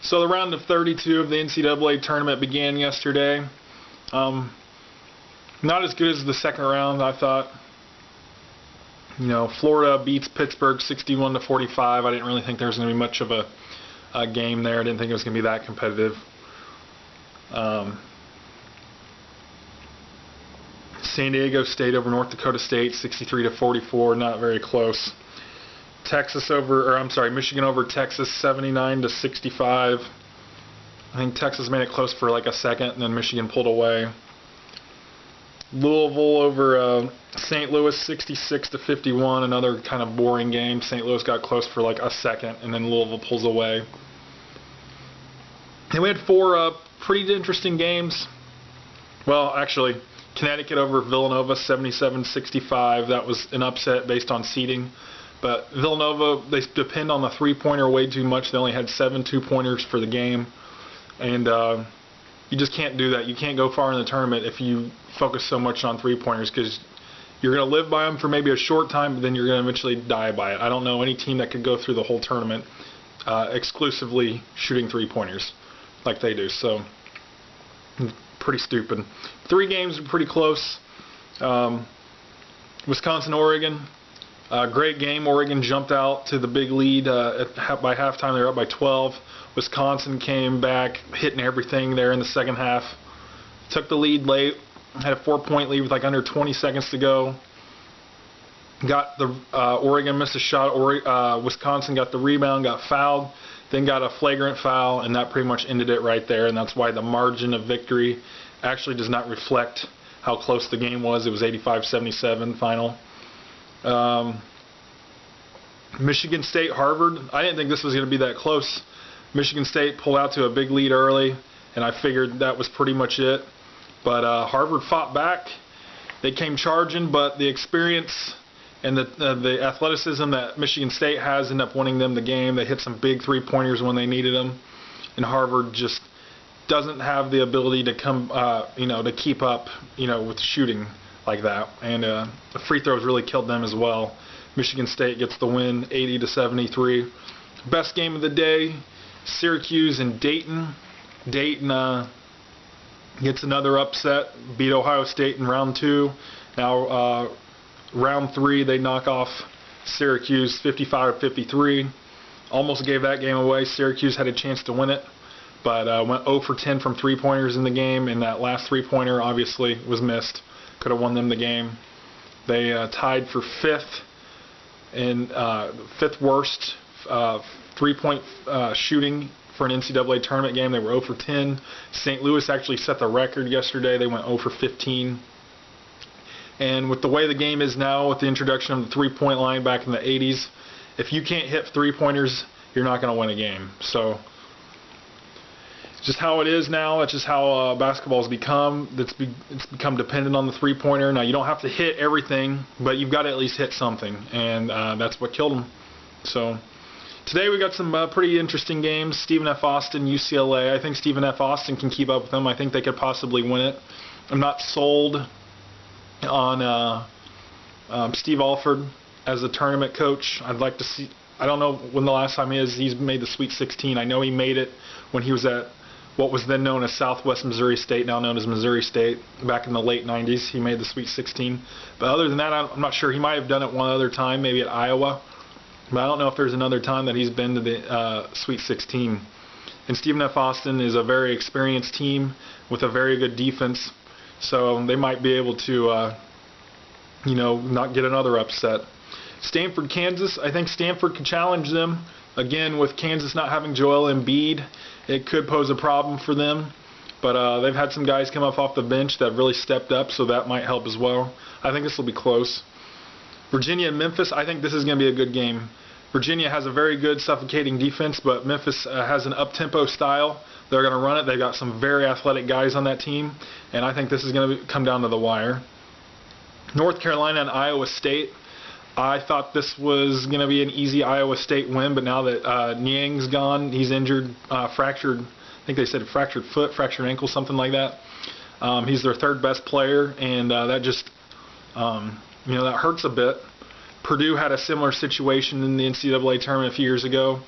So the round of 32 of the NCAA tournament began yesterday. Not as good as the second round, I thought. You know, Florida beats Pittsburgh 61-45. I didn't really think there was going to be much of a game there. I didn't think it was going to be that competitive. San Diego State over North Dakota State 63-44, not very close. Michigan over Texas 79-65. I think Texas made it close for like a second, and then Michigan pulled away. Louisville over St. Louis 66-51, another kind of boring game. St. Louis got close for like a second, and then Louisville pulls away. And we had four pretty interesting games. Well, actually, Connecticut over Villanova 77-65. That was an upset based on seeding. But Villanova, they depend on the three-pointer way too much. They only had 7 two-pointers for the game. And you just can't do that. You can't go far in the tournament if you focus so much on three-pointers, because you're going to live by them for maybe a short time, but then you're going to eventually die by it. I don't know any team that could go through the whole tournament exclusively shooting three-pointers like they do. So, pretty stupid. 3 games were pretty close. Wisconsin-Oregon. Great game. Oregon jumped out to the big lead by halftime. They were up by 12. Wisconsin came back, hitting everything there in the second half. Took the lead late. Had a 4-point lead with like under 20 seconds to go. Got the Oregon missed a shot. Wisconsin got the rebound, got fouled, then got a flagrant foul, and that pretty much ended it right there. And that's why the margin of victory actually does not reflect how close the game was. It was 85-77 final. Michigan State, Harvard. I didn't think this was going to be that close. Michigan State pulled out to a big lead early, and I figured that was pretty much it. But Harvard fought back. They came charging, but the experience and the athleticism that Michigan State has ended up winning them the game. They hit some big three-pointers when they needed them, and Harvard just doesn't have the ability to come, to keep up, with shooting like that. And the free throws really killed them as well. Michigan State gets the win, 80-73. Best game of the day, Syracuse and Dayton. Dayton gets another upset, beat Ohio State in round 2. Now round 3 they knock off Syracuse 55-53. Almost gave that game away. Syracuse had a chance to win it, but went 0 for 10 from three-pointers in the game, and that last three-pointer obviously was missed. Could have won them the game. They tied for 5th and 5th worst three-point shooting for an NCAA tournament game. They were 0 for 10. St. Louis actually set the record yesterday. They went 0 for 15. And with the way the game is now, with the introduction of the three-point line back in the 80s, if you can't hit three-pointers, you're not going to win a game. So it's just how it is now. It's just how basketball has become. It's become dependent on the three-pointer. Now, you don't have to hit everything, but you've got to at least hit something, and that's what killed them. So today we got some pretty interesting games. Stephen F. Austin, UCLA. I think Stephen F. Austin can keep up with them. I think they could possibly win it. I'm not sold on Steve Alford as a tournament coach. I'd like to see. I don't know when the last time he's made the Sweet 16. I know he made it when he was at what was then known as Southwest Missouri State, now known as Missouri State. Back in the late 90s, he made the Sweet 16. But other than that, I'm not sure. He might have done it one other time, maybe at Iowa. But I don't know if there's another time that he's been to the Sweet 16. And Stephen F. Austin is a very experienced team with a very good defense. So they might be able to, not get another upset. Stanford, Kansas. I think Stanford could challenge them. Again, with Kansas not having Joel Embiid, it could pose a problem for them. But they've had some guys come off the bench that have really stepped up, so that might help as well. I think this will be close. Virginia and Memphis. I think this is going to be a good game. Virginia has a very good suffocating defense, but Memphis has an up-tempo style. They're going to run it. They've got some very athletic guys on that team, and I think this is going to come down to the wire. North Carolina and Iowa State. I thought this was going to be an easy Iowa State win, but now that Niang's gone, he's injured, fractured, I think they said fractured foot, fractured ankle, something like that. He's their 3rd best player, and that just, that hurts a bit. Purdue had a similar situation in the NCAA tournament a few years ago.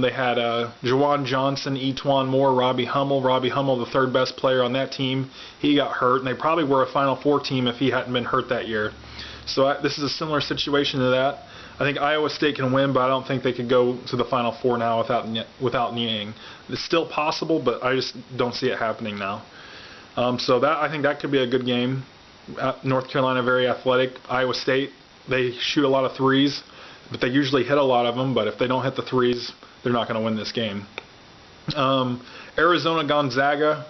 They had Jawan Johnson, Etwan Moore, Robbie Hummel. Robbie Hummel, the third best player on that team, he got hurt, and they probably were a Final Four team if he hadn't been hurt that year. So this is a similar situation to that. I think Iowa State can win, but I don't think they could go to the Final Four now without Niang. It's still possible, but I just don't see it happening now. So I think that could be a good game. North Carolina, very athletic. Iowa State, they shoot a lot of threes, but they usually hit a lot of them. But if they don't hit the threes, they're not going to win this game. Arizona, Gonzaga.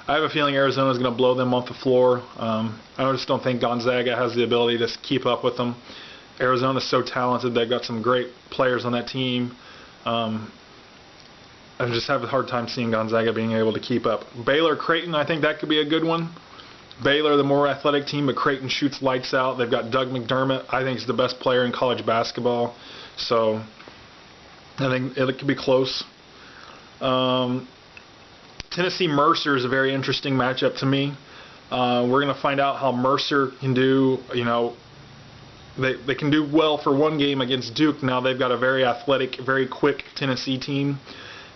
I have a feeling Arizona is going to blow them off the floor. I just don't think Gonzaga has the ability to keep up with them. Arizona's so talented. They've got some great players on that team. I just have a hard time seeing Gonzaga being able to keep up. Baylor, Creighton, I think that could be a good one. Baylor, the more athletic team, but Creighton shoots lights out. They've got Doug McDermott. I think he's the best player in college basketball. So I think it could be close. Tennessee Mercer is a very interesting matchup to me. We're going to find out how Mercer can do. You know, they can do well for one game against Duke. Now they've got a very athletic, very quick Tennessee team.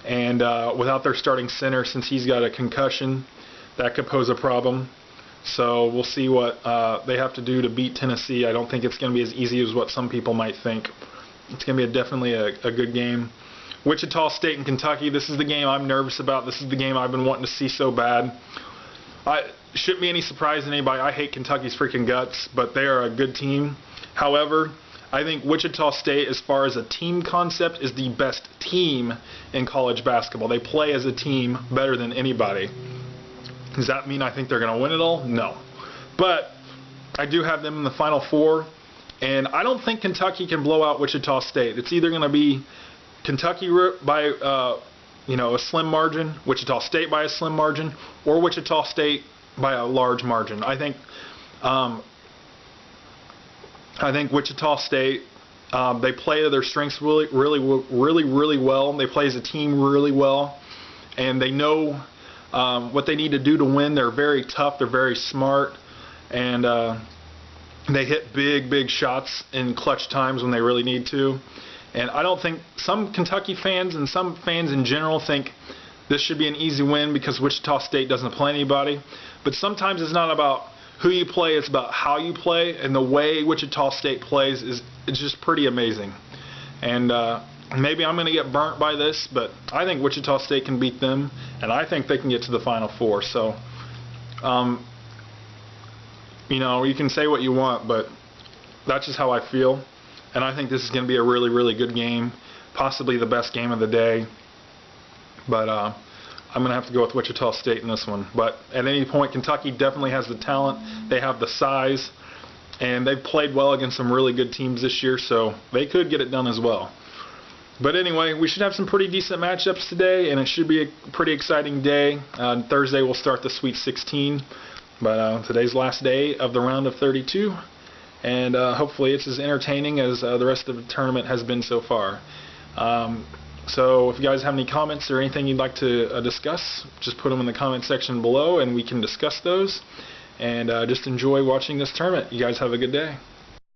And without their starting center, since he's got a concussion, that could pose a problem. So we'll see what they have to do to beat Tennessee. I don't think it's going to be as easy as what some people might think. It's going to be definitely a good game. Wichita State and Kentucky, this is the game I'm nervous about. This is the game I've been wanting to see so bad. Shouldn't be any surprise to anybody. I hate Kentucky's freaking guts, but they are a good team. However, I think Wichita State, as far as a team concept, is the best team in college basketball. They play as a team better than anybody. Does that mean I think they're going to win it all? No. But I do have them in the Final Four, and I don't think Kentucky can blow out Wichita State. It's either going to be Kentucky by a slim margin, Wichita State by a slim margin, or Wichita State by a large margin. I think Wichita State, they play to their strengths really well. They play as a team really well, and they know what they need to do to win. They're very tough. They're very smart, and they hit big shots in clutch times when they really need to. And I don't think some Kentucky fans and some fans in general think this should be an easy win because Wichita State doesn't play anybody. But sometimes it's not about who you play, it's about how you play, and the way Wichita State plays is just pretty amazing. And maybe I'm going to get burnt by this, but I think Wichita State can beat them, and I think they can get to the Final Four. So, you can say what you want, but that's just how I feel. And I think this is going to be a really good game, possibly the best game of the day. But I'm going to have to go with Wichita State in this one. But at any point, Kentucky definitely has the talent. They have the size. And they've played well against some really good teams this year, so they could get it done as well. But anyway, we should have some pretty decent matchups today, and it should be a pretty exciting day. Thursday we'll start the Sweet 16. But today's last day of the round of 32. And hopefully it's as entertaining as the rest of the tournament has been so far. So if you guys have any comments or anything you'd like to discuss, just put them in the comment section below and we can discuss those. And just enjoy watching this tournament. You guys have a good day.